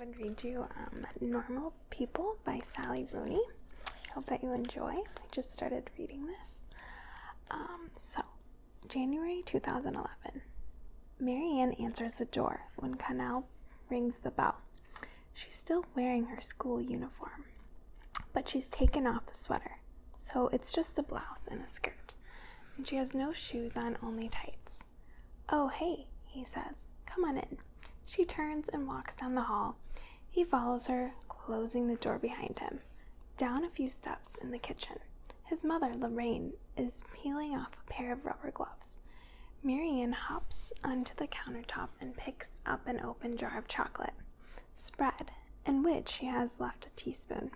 would read you Normal People by Sally Rooney. I hope that you enjoy. I just started reading this. January 2011. Marianne answers the door when Connell rings the bell. She's still wearing her school uniform, but she's taken off the sweater, so it's just a blouse and a skirt. And she has no shoes on, only tights. "Oh, hey," he says. "Come on in." She turns and walks down the hall. He follows her, closing the door behind him. Down a few steps in the kitchen. His mother, Lorraine, is peeling off a pair of rubber gloves. Marianne hops onto the countertop and picks up an open jar of chocolate, spread, in which she has left a teaspoon.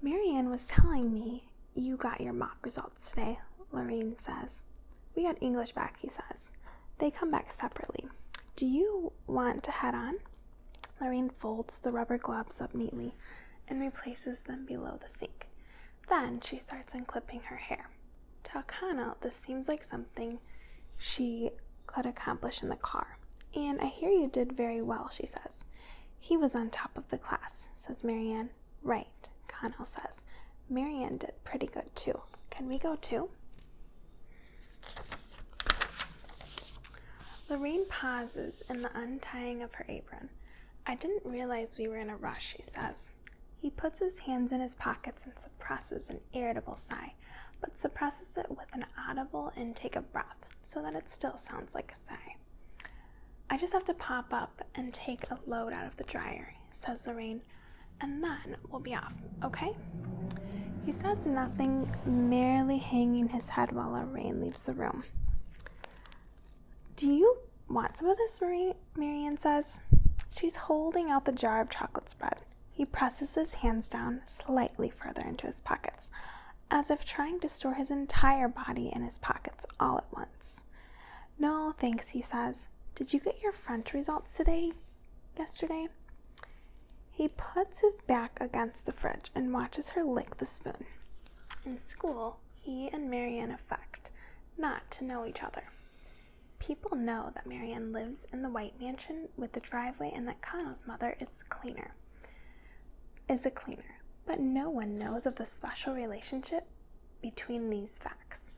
"Marianne was telling me you got your mock results today," Lorraine says. "We got English back," he says. "They come back separately. Do you want to head on?" Lorraine folds the rubber gloves up neatly and replaces them below the sink. Then she starts unclipping her hair. To Connell, this seems like something she could accomplish in the car. "And I hear you did very well," she says. "He was on top of the class," says Marianne. "Right," Connell says. "Marianne did pretty good too. Can we go too?" Lorraine pauses in the untying of her apron. "I didn't realize we were in a rush," she says. He puts his hands in his pockets and suppresses an irritable sigh, but suppresses it with an audible intake of breath, so that it still sounds like a sigh. "I just have to pop up and take a load out of the dryer," says Lorraine, "and then we'll be off, okay?" He says nothing, merely hanging his head while Lorraine leaves the room. "Do you want some of this?" Marianne says. She's holding out the jar of chocolate spread. He presses his hands down slightly further into his pockets, as if trying to store his entire body in his pockets all at once. "No, thanks," he says. "Did you get your French results yesterday?" He puts his back against the fridge and watches her lick the spoon. In school, he and Marianne affect not to know each other. People know that Marianne lives in the white mansion with the driveway and that Connell's mother is a cleaner, but no one knows of the special relationship between these facts.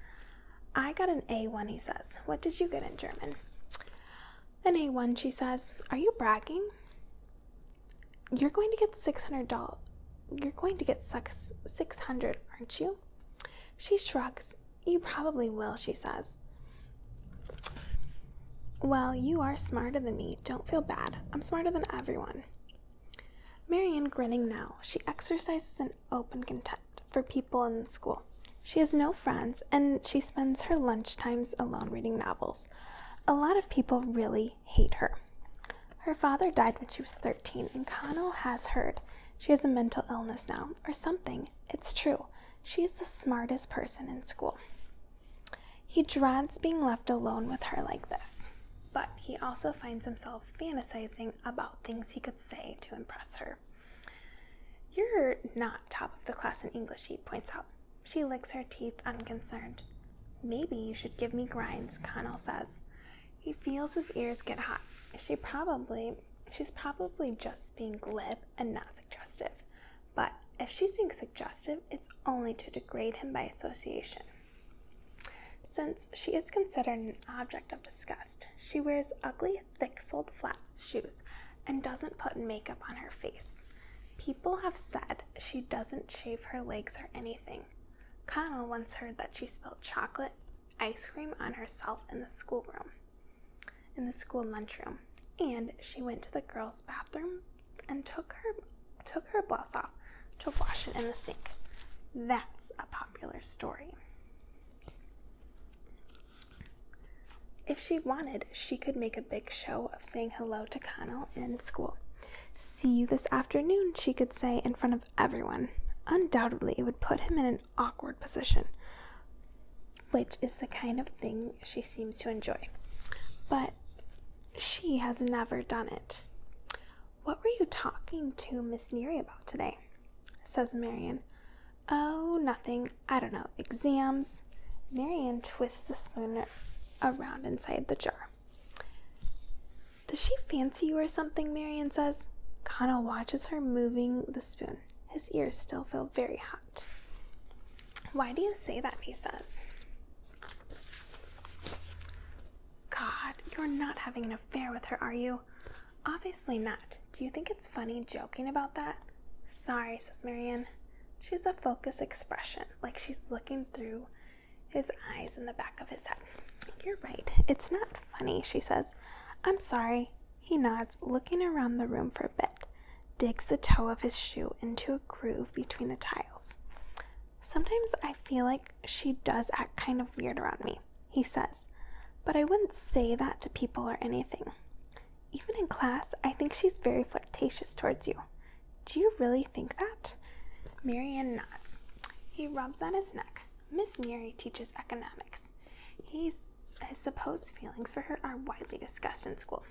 "I got an A1, he says. "What did you get in German?" "An A1, she says. "Are you bragging?" You're going to get $600. You're going to get $600, aren't you?" She shrugs. "You probably will," she says. "Well, you are smarter than me. Don't feel bad. I'm smarter than everyone." Marianne grinning now. She exercises an open contempt for people in the school. She has no friends, and she spends her lunch times alone reading novels. A lot of people really hate her. Her father died when she was 13, and Connell has heard she has a mental illness now, or something. It's true. She is the smartest person in school. He dreads being left alone with her like this, but he also finds himself fantasizing about things he could say to impress her. "You're not top of the class in English," he points out. She licks her teeth, unconcerned. "Maybe you should give me grinds," Connell says. He feels his ears get hot. She's probably just being glib and not suggestive. But if she's being suggestive, it's only to degrade him by association. Since she is considered an object of disgust, she wears ugly, thick-soled flat shoes and doesn't put makeup on her face. People have said she doesn't shave her legs or anything. Connell once heard that she spilled chocolate ice cream on herself in the school lunchroom, and she went to the girls' bathrooms and took her blouse off to wash it in the sink. That's a popular story. If she wanted, she could make a big show of saying hello to Connell in school. "See you this afternoon," she could say in front of everyone. Undoubtedly, it would put him in an awkward position, which is the kind of thing she seems to enjoy. But she has never done it. "What were you talking to Miss Neary about today?" says Marianne. "Oh, nothing. I don't know. Exams." Marianne twists the spoon around inside the jar. "Does she fancy you or something?" Marianne says. Connell watches her moving the spoon. His ears still feel very hot. "Why do you say that?" he says. "God, you're not having an affair with her, are you?" "Obviously not. Do you think it's funny joking about that?" "Sorry," says Marianne. She has a focused expression, like she's looking through his eyes in the back of his head. "You're right. It's not funny," she says. "I'm sorry." He nods, looking around the room for a bit, digs the toe of his shoe into a groove between the tiles. "Sometimes I feel like she does act kind of weird around me," he says, "but I wouldn't say that to people or anything. Even in class, I think she's very flirtatious towards you. Do you really think that?" Marianne nods. He rubs at his neck. Miss Neary teaches economics. His supposed feelings for her are widely discussed in school.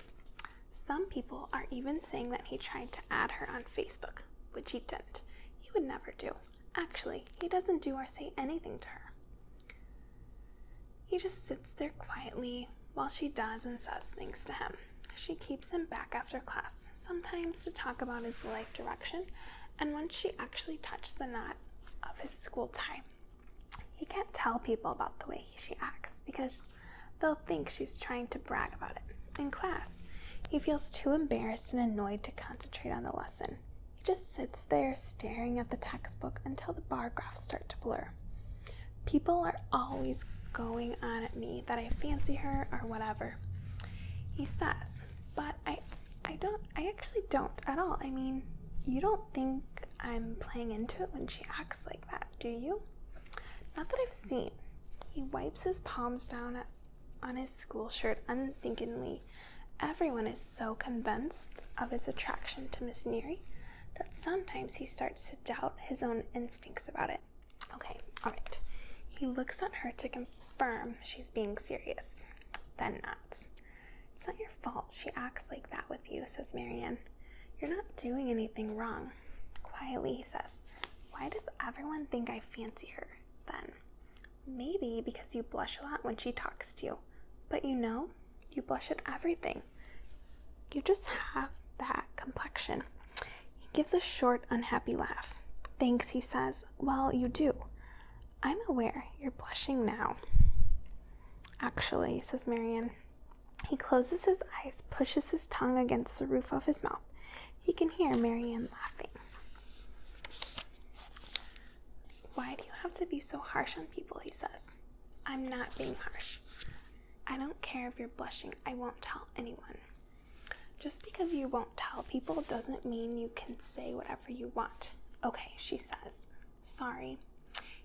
Some people are even saying that he tried to add her on Facebook, which he didn't. He would never do. Actually, he doesn't do or say anything to her. He just sits there quietly while she does and says things to him. She keeps him back after class, sometimes to talk about his life direction, and once she actually touched the knot of his school tie. He can't tell people about the way she acts because they'll think she's trying to brag about it. In class, he feels too embarrassed and annoyed to concentrate on the lesson. He just sits there staring at the textbook until the bar graphs start to blur. People are always going on at me that I fancy her or whatever. He says, "But I actually don't at all. I mean, you don't think I'm playing into it when she acts like that, do you?" "Not that I've seen." He wipes his palms down on his school shirt unthinkingly. Everyone is so convinced of his attraction to Miss Neary that sometimes he starts to doubt his own instincts about it. Okay, all right. He looks at her to confirm she's being serious, then nods. "It's not your fault she acts like that with you," says Marianne. "You're not doing anything wrong." Quietly, he says, "Why does everyone think I fancy her, then?" "Maybe because you blush a lot when she talks to you. But you blush at everything. You just have that complexion." He gives a short, unhappy laugh. "Thanks," he says. "Well, you do. I'm aware you're blushing now." "Actually," says Marianne. He closes his eyes, pushes his tongue against the roof of his mouth. He can hear Marianne laughing. "Why do you have to be so harsh on people?" he says. "I'm not being harsh. I don't care if you're blushing. I won't tell anyone." "Just because you won't tell people doesn't mean you can say whatever you want." "Okay," she says. "Sorry."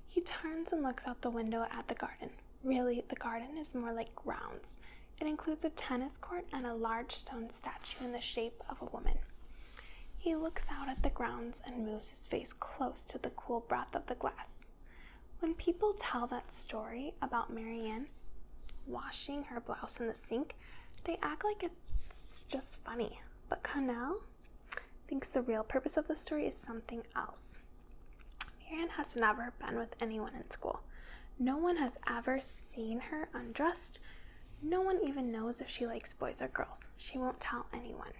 He turns and looks out the window at the garden. Really, the garden is more like grounds. It includes a tennis court and a large stone statue in the shape of a woman. He looks out at the grounds and moves his face close to the cool breath of the glass. When people tell that story about Marianne washing her blouse in the sink, they act like it's just funny. But Connell thinks the real purpose of the story is something else. Marianne has never been with anyone in school. No one has ever seen her undressed. No one even knows if she likes boys or girls. She won't tell anyone.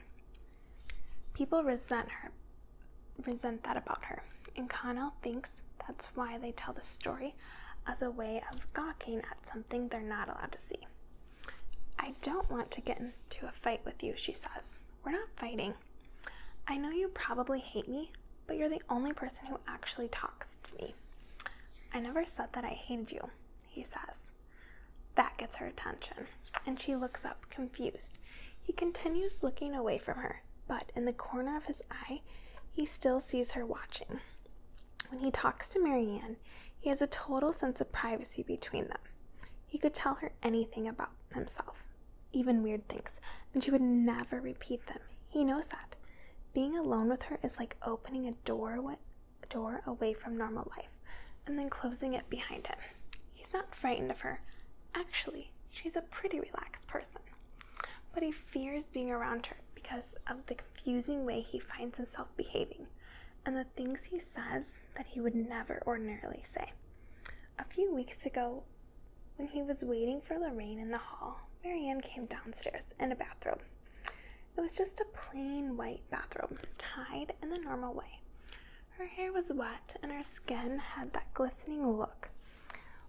People resent that about her, and Connell thinks that's why they tell the story as a way of gawking at something they're not allowed to see. "I don't want to get into a fight with you," she says. "We're not fighting. I know you probably hate me, but you're the only person who actually talks to me." "I never said that I hated you," he says. That gets her attention, and she looks up, confused. He continues looking away from her, but in the corner of his eye, he still sees her watching. When he talks to Marianne, he has a total sense of privacy between them. He could tell her anything about himself, even weird things, and she would never repeat them. He knows that. Being alone with her is like opening a door away from normal life, and then closing it behind him. He's not frightened of her. Actually, she's a pretty relaxed person. But he fears being around her because of the confusing way he finds himself behaving, and the things he says that he would never ordinarily say. A few weeks ago, when he was waiting for Lorraine in the hall, Marianne came downstairs in a bathrobe. It was just a plain white bathrobe, tied in the normal way. Her hair was wet, and her skin had that glistening look,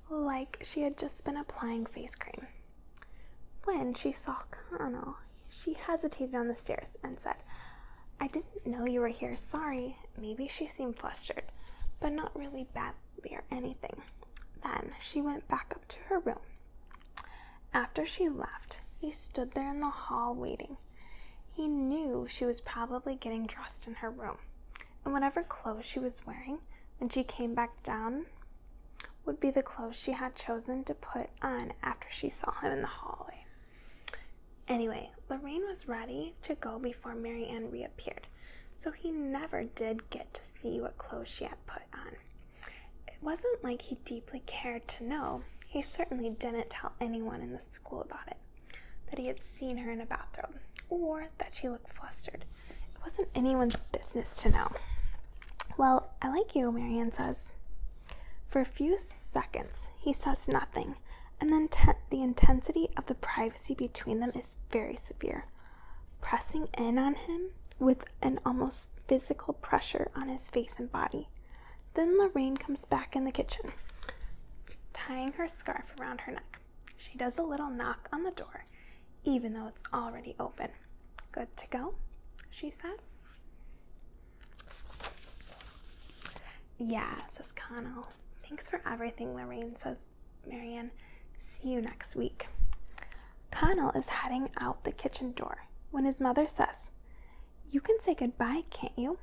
like she had just been applying face cream. When she saw Connell, she hesitated on the stairs and said, "I didn't know you were here, sorry." Maybe she seemed flustered, but not really badly or anything. Then she went back up to her room. After she left, he stood there in the hall waiting. He knew she was probably getting dressed in her room, and whatever clothes she was wearing when she came back down would be the clothes she had chosen to put on after she saw him in the hallway. Anyway, Lorraine was ready to go before Marianne reappeared, so he never did get to see what clothes she had put on. It wasn't like he deeply cared to know. He certainly didn't tell anyone in the school about it, that he had seen her in a bathrobe, or that she looked flustered. It wasn't anyone's business to know. "Well, I like you," Marianne says. For a few seconds, he says nothing, and then the intensity of the privacy between them is very severe, pressing in on him with an almost physical pressure on his face and body. Then Lorraine comes back in the kitchen, tying her scarf around her neck. She does a little knock on the door, even though it's already open. "Good to go?" she says. "Yeah," says Connell. "Thanks for everything, Lorraine," says Marianne. "See you next week." Connell is heading out the kitchen door when his mother says, "You can say goodbye, can't you?"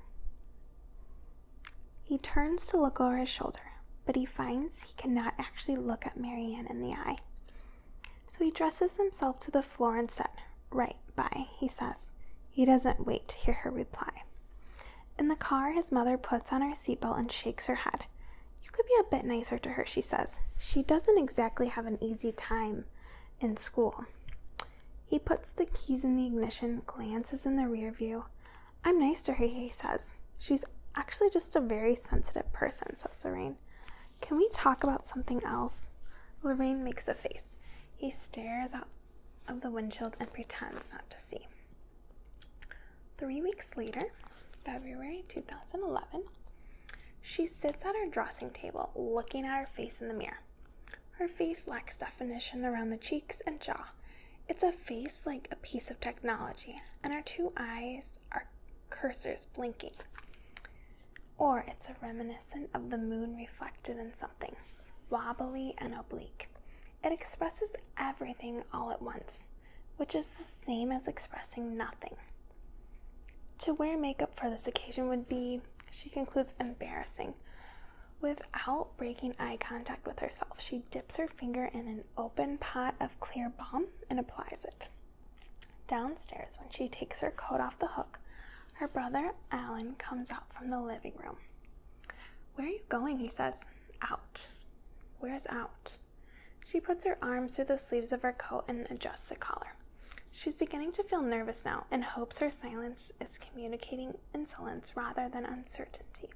He turns to look over his shoulder, but he finds he cannot actually look at Marianne in the eye. So he dresses himself to the floor and said, "Right, bye," he says. He doesn't wait to hear her reply. In the car, his mother puts on her seatbelt and shakes her head. "You could be a bit nicer to her," she says. "She doesn't exactly have an easy time in school." He puts the keys in the ignition, glances in the rear view. "I'm nice to her," he says. "She's actually just a very sensitive person," says Lorraine. "Can we talk about something else?" Lorraine makes a face. He stares out of the windshield and pretends not to see. 3 weeks later, February 2011, she sits at her dressing table, looking at her face in the mirror. Her face lacks definition around the cheeks and jaw. It's a face like a piece of technology, and her 2 eyes are cursors blinking. Or it's a reminiscent of the moon reflected in something, wobbly and oblique. It expresses everything all at once, which is the same as expressing nothing. To wear makeup for this occasion would be, she concludes, embarrassing. Without breaking eye contact with herself, she dips her finger in an open pot of clear balm and applies it. Downstairs, when she takes her coat off the hook, her brother Alan comes out from the living room. "Where are you going?" he says. "Out." "Where's out?" She puts her arms through the sleeves of her coat and adjusts the collar. She's beginning to feel nervous now and hopes her silence is communicating insolence rather than uncertainty.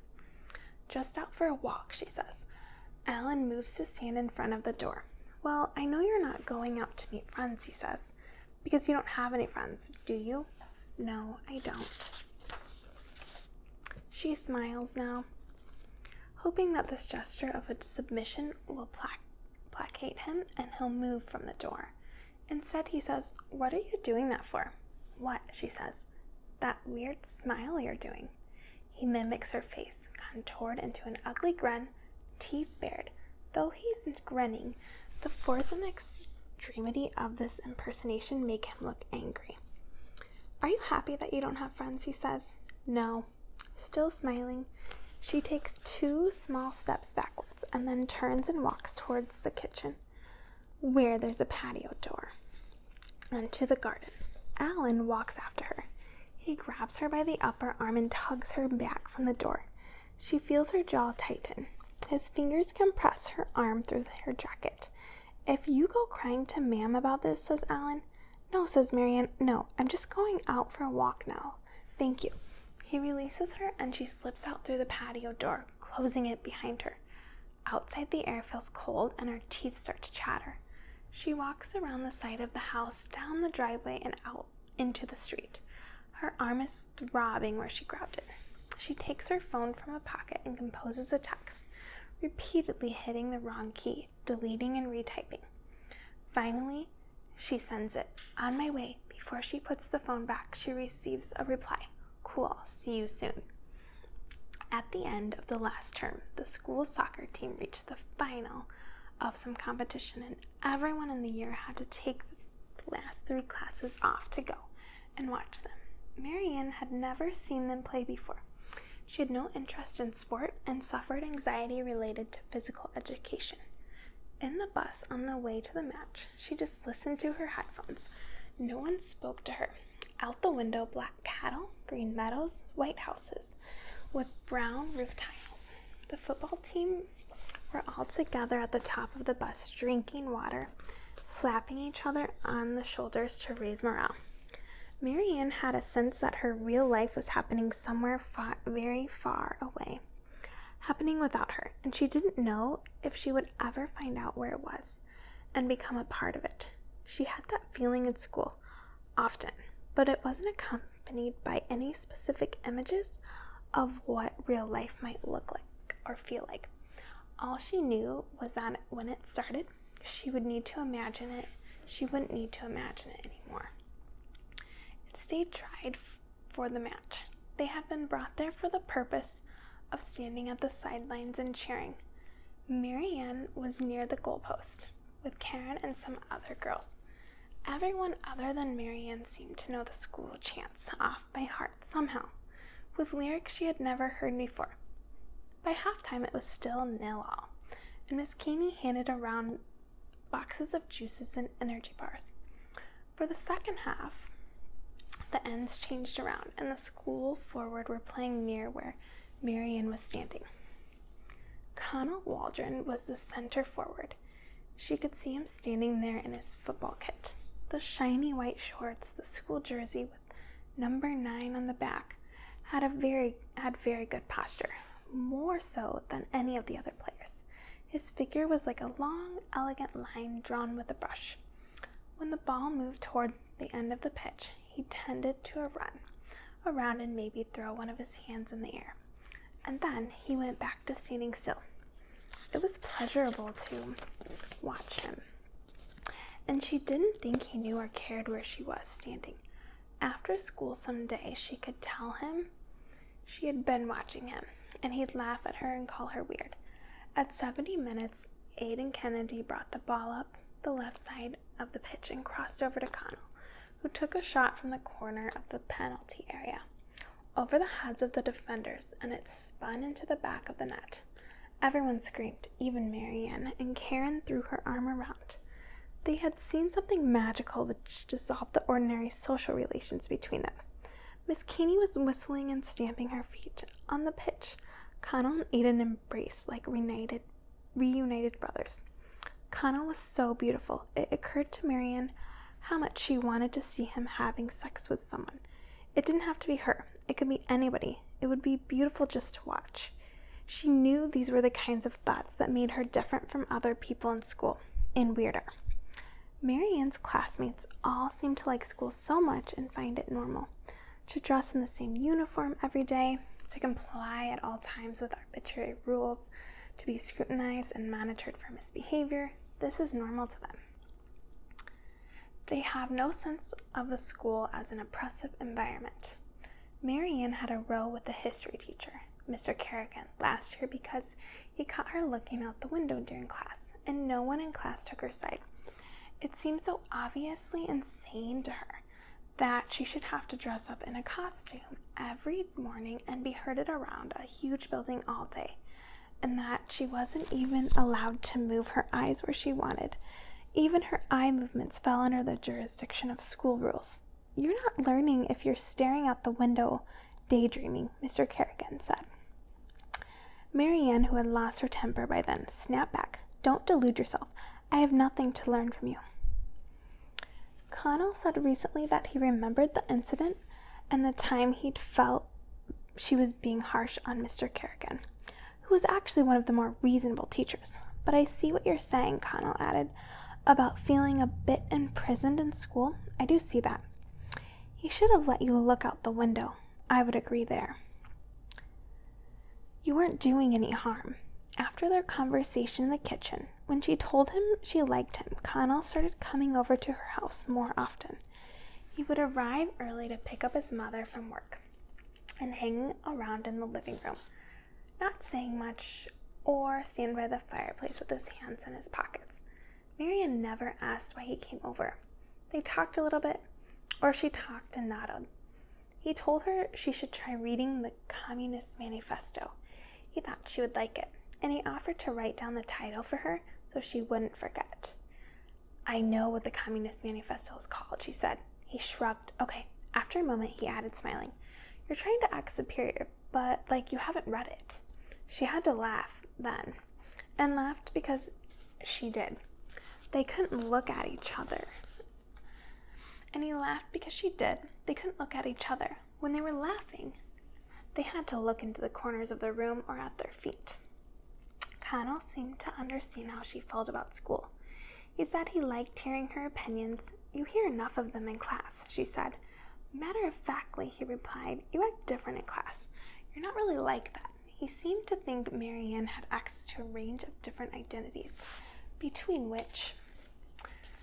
"Just out for a walk," she says. Alan moves to stand in front of the door. "Well, I know you're not going out to meet friends," he says. "Because you don't have any friends, do you?" "No, I don't." She smiles now, hoping that this gesture of a submission will placate him and he'll move from the door. Instead, he says, "What are you doing that for?" "What?" she says. "That weird smile you're doing." He mimics her face, contoured into an ugly grin, teeth bared. Though he's grinning, the force and extremity of this impersonation make him look angry. "Are you happy that you don't have friends?" he says. "No." Still smiling, she takes 2 small steps backwards and then turns and walks towards the kitchen, where there's a patio door, and to the garden. Alan walks after her. He grabs her by the upper arm and tugs her back from the door. She feels her jaw tighten. His fingers compress her arm through her jacket. "If you go crying to Ma'am about this," says Alan. "No," says Marianne. "No, I'm just going out for a walk now. Thank you." He releases her and she slips out through the patio door, closing it behind her. Outside, the air feels cold and her teeth start to chatter. She walks around the side of the house, down the driveway, and out into the street. Her arm is throbbing where she grabbed it. She takes her phone from a pocket and composes a text, repeatedly hitting the wrong key, deleting and retyping. Finally, she sends it. On my way. Before she puts the phone back, she receives a reply. Cool, see you soon. At the end of the last term, the school soccer team reached the final of some competition, and everyone in the year had to take the last 3 classes off to go and watch them. Marianne had never seen them play before. She had no interest in sport and suffered anxiety related to physical education. In the bus on the way to the match, she just listened to her headphones. No one spoke to her. Out the window, black cattle, green meadows, white houses with brown roof tiles. The football team were all together at the top of the bus, drinking water, slapping each other on the shoulders to raise morale. Marianne had a sense that her real life was happening somewhere very far away, happening without her, and she didn't know if she would ever find out where it was and become a part of it. She had that feeling in school, often, but it wasn't accompanied by any specific images of what real life might look like or feel like. All she knew was that when it started, she would need to imagine it. She wouldn't need to imagine it anymore. It stayed tried for the match. They had been brought there for the purpose of standing at the sidelines and cheering. Marianne was near the goalpost with Karen and some other girls. Everyone other than Marianne seemed to know the school chants off by heart somehow, with lyrics she had never heard before. By halftime, it was still 0-0, and Miss Keeney handed around boxes of juices and energy bars. For the second half, the ends changed around, and the school forward were playing near where Marianne was standing. Connell Waldron was the center forward. She could see him standing there in his football kit, the shiny white shorts, the school jersey with number 9 on the back, had very good posture, more so than any of the other players. His figure was like a long, elegant line drawn with a brush. When the ball moved toward the end of the pitch, he tended to run around and maybe throw one of his hands in the air. And then he went back to standing still. It was pleasurable to watch him. And she didn't think he knew or cared where she was standing. After school someday, she could tell him she had been watching him, and he'd laugh at her and call her weird. At 70 minutes, Aiden Kennedy brought the ball up the left side of the pitch and crossed over to Connell, who took a shot from the corner of the penalty area, over the heads of the defenders, and it spun into the back of the net. Everyone screamed, even Marianne, and Karen threw her arm around. They had seen something magical which dissolved the ordinary social relations between them. Miss Keeney was whistling and stamping her feet on the pitch. Connell and Aiden embraced like reunited brothers. Connell was so beautiful. It occurred to Marianne how much she wanted to see him having sex with someone. It didn't have to be her. It could be anybody. It would be beautiful just to watch. She knew these were the kinds of thoughts that made her different from other people in school, and weirder. Marianne's classmates all seemed to like school so much and find it normal. To dress in the same uniform every day, to comply at all times with arbitrary rules, to be scrutinized and monitored for misbehavior, this is normal to them. They have no sense of the school as an oppressive environment. Marianne had a row with the history teacher, Mr. Kerrigan, last year because he caught her looking out the window during class, and no one in class took her side. It seemed so obviously insane to her that she should have to dress up in a costume every morning and be herded around a huge building all day, and that she wasn't even allowed to move her eyes where she wanted. Even her eye movements fell under the jurisdiction of school rules. You're not learning if you're staring out the window, daydreaming, Mr. Kerrigan said. Marianne, who had lost her temper by then, snapped back. Don't delude yourself. I have nothing to learn from you. Connell said recently that he remembered the incident and the time he'd felt she was being harsh on Mr. Kerrigan, who was actually one of the more reasonable teachers. But I see what you're saying, Connell added, about feeling a bit imprisoned in school. I do see that. He should have let you look out the window. I would agree there. You weren't doing any harm. After their conversation in the kitchen, when she told him she liked him, Connell started coming over to her house more often. He would arrive early to pick up his mother from work and hang around in the living room, not saying much or stand by the fireplace with his hands in his pockets. Marianne never asked why he came over. They talked a little bit, or she talked and nodded. He told her she should try reading the Communist Manifesto. He thought she would like it, and he offered to write down the title for her so she wouldn't forget. I know what the Communist Manifesto is called, she said. He shrugged. Okay. After a moment, he added, smiling. You're trying to act superior, but like you haven't read it. She had to laugh then, and laughed because she did. They couldn't look at each other. And he laughed because she did. They couldn't look at each other. When they were laughing, they had to look into the corners of the room or at their feet. Connell seemed to understand how she felt about school. He said he liked hearing her opinions. You hear enough of them in class, she said. Matter-of-factly, he replied, you act different in class. You're not really like that. He seemed to think Marianne had access to a range of different identities, between which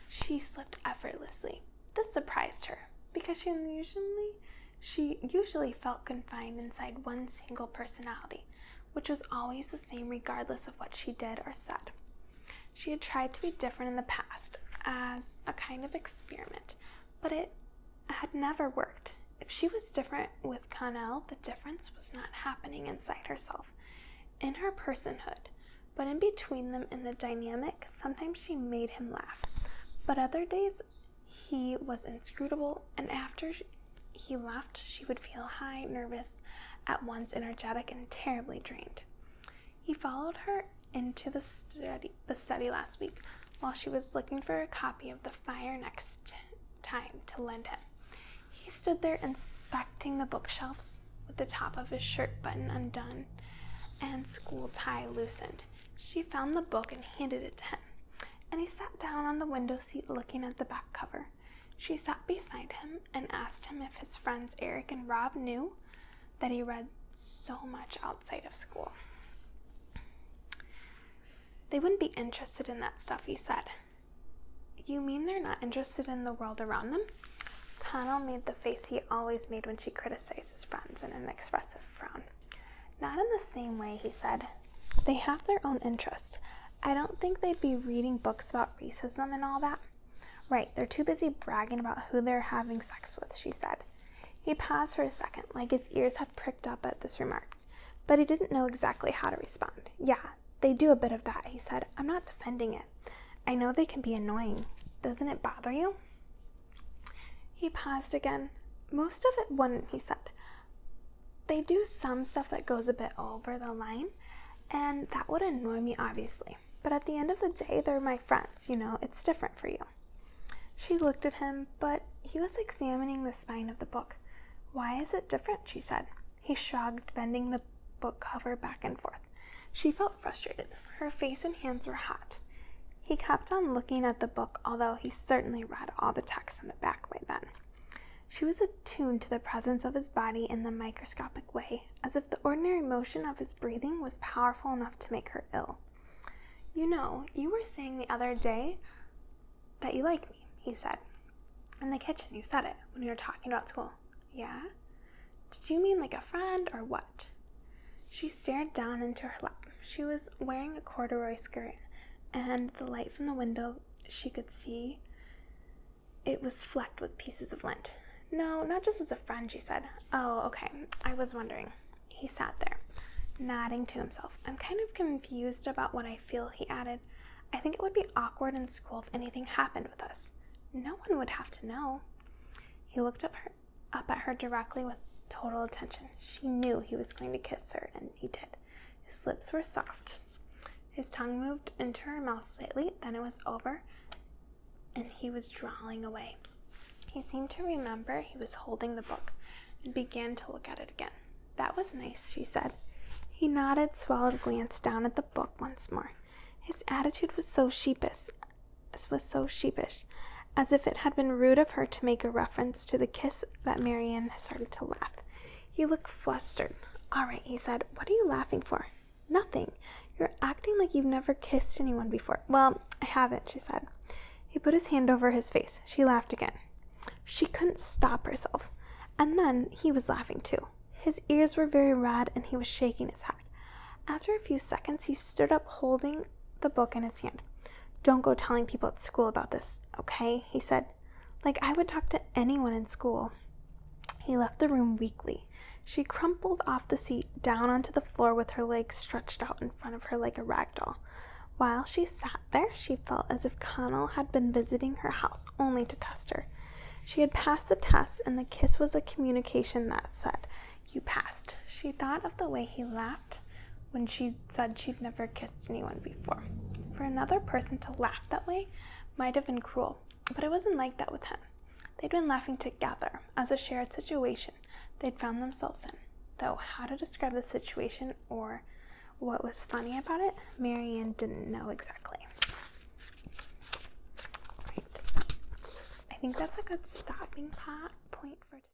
she slipped effortlessly. This surprised her, because she usually felt confined inside one single personality, which was always the same regardless of what she did or said. She had tried to be different in the past as a kind of experiment, but it had never worked. If she was different with Connell, the difference was not happening inside herself, in her personhood, but in between them in the dynamic. Sometimes she made him laugh, but other days he was inscrutable, and after he left, she would feel high, nervous, at once energetic, and terribly drained. He followed her into the study last week while she was looking for a copy of The Fire Next Time to lend him. He stood there inspecting the bookshelves with the top of his shirt button undone and school tie loosened. She found the book and handed it to him, and he sat down on the window seat looking at the back cover. She sat beside him and asked him if his friends Eric and Rob knew that he read so much outside of school. They wouldn't be interested in that stuff, he said. You mean they're not interested in the world around them? Connell made the face he always made when she criticized his friends in an expressive frown. Not in the same way, he said. They have their own interests. I don't think they'd be reading books about racism and all that. Right, they're too busy bragging about who they're having sex with, she said. He paused for a second, like his ears had pricked up at this remark, but he didn't know exactly how to respond. Yeah, they do a bit of that, he said. I'm not defending it. I know they can be annoying. Doesn't it bother you? He paused again. Most of it wouldn't, he said. They do some stuff that goes a bit over the line, and that would annoy me, obviously. But at the end of the day, they're my friends, it's different for you. She looked at him, but he was examining the spine of the book. Why is it different, she said. He shrugged, bending the book cover back and forth. She felt frustrated. Her face and hands were hot. He kept on looking at the book, although he certainly read all the text in the back by then. She was attuned to the presence of his body in the microscopic way, as if the ordinary motion of his breathing was powerful enough to make her ill. You were saying the other day that you like me, he said. In the kitchen, you said it when we were talking about school. Yeah? Did you mean like a friend or what? She stared down into her lap. She was wearing a corduroy skirt, and the light from the window she could see it was flecked with pieces of lint. No, not just as a friend, she said. Oh, okay. I was wondering. He sat there, nodding to himself. I'm kind of confused about what I feel, he added. I think it would be awkward in school if anything happened with us. No one would have to know. He looked up at her directly with total attention. She knew he was going to kiss her, and he did. His lips were soft. His tongue moved into her mouth slightly, then it was over, and he was drawing away. He seemed to remember he was holding the book and began to look at it again. That was nice, she said. He nodded, swallowed, glanced down at the book once more. His attitude was so sheepish, As if it had been rude of her to make a reference to the kiss that Marianne started to laugh. He looked flustered. "All right," he said. "What are you laughing for?" "Nothing. You're acting like you've never kissed anyone before." "Well, I haven't," she said. He put his hand over his face. She laughed again. She couldn't stop herself. And then he was laughing too. His ears were very red and he was shaking his head. After a few seconds, he stood up holding the book in his hand. "Don't go telling people at school about this, okay?" he said. "Like I would talk to anyone in school." He left the room weakly. She crumpled off the seat down onto the floor with her legs stretched out in front of her like a rag doll. While she sat there, she felt as if Connell had been visiting her house only to test her. She had passed the test, and the kiss was a communication that said, "You passed." She thought of the way he laughed when she said she'd never kissed anyone before. For another person to laugh that way might have been cruel, but it wasn't like that with him. They'd been laughing together as a shared situation they'd found themselves in. Though how to describe the situation or what was funny about it, Marianne didn't know exactly. Right, so I think that's a good stopping point for today.